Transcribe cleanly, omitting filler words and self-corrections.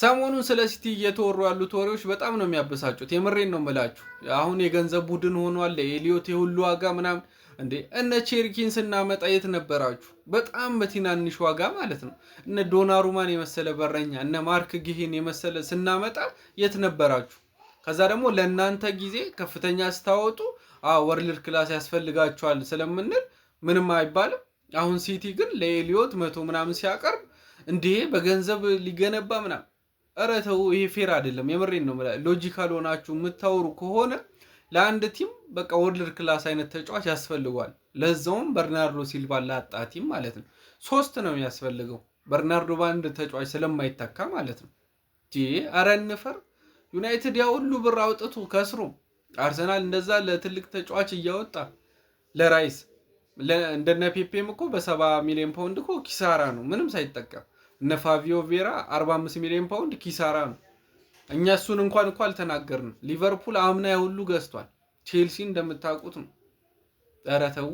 ሰሞኑን ስለ ሲቲ እየተወሩ ያሉት ወሬዎች በጣም ነው የሚያበሳጩት። የምሬን ነው የምላችሁ። አሁን የገንዘብ ቡድን ሆኗል። ኤሊዮት የሁሉ ዋጋ ምናምን እንዴ! እነ ቼርኪን ስናመጣ የት ነበራችሁ? በጣም በትናንሽ ዋጋ ማለት ነው። እነ ዶናሩማን የመሰለ በረኛ፣ እነ ማርክ ጊሂን የመሰለ ስናመጣ የት ነበራችሁ? ከዛ ደግሞ ለእናንተ ጊዜ ከፍተኛ ስታወጡ ወርልድ ክላስ ያስፈልጋችኋል ስለምንል ምንም አይባልም። አሁን ሲቲ ግን ለኤሊዮት መቶ ምናምን ሲያቀርብ እንዴ በገንዘብ ሊገነባ ምናምን። ኧረ ተው፣ ይሄ ፌር አይደለም። የምሬን ነው። ሎጂካል ሆናችሁ የምታወሩ ከሆነ ለአንድ ቲም በቃ ወርልድ ክላስ አይነት ተጫዋች ያስፈልጓል። ለዛውም በርናርዶ ሲልቫ ላጣ ቲም ማለት ነው። 3 ነው የሚያስፈልገው በርናርዶ በአንድ ተጫዋች ስለማይተካ ማለት ነው። ኧረ እንፈር። ዩናይትድ ያ ሁሉ ብር አውጥቶ ከስሮ፣ አርሰናል እንደዛ ለትልቅ ተጫዋች እያወጣ ለራይስ እንደነ ፔፔም እኮ በ70 ሚሊዮን ፓውንድ እኮ ኪሳራ ነው ምንም ሳይጠቀም። እነ ፋቪዮ ቬራ 45 ሚሊዮን ፓውንድ ኪሳራ ነው። እኛ እሱን እንኳን እኮ አልተናገርንም። ሊቨርፑል አምና ሁሉ ገዝቷል። ቼልሲ እንደምታውቁት ነው። ኧረ ተው።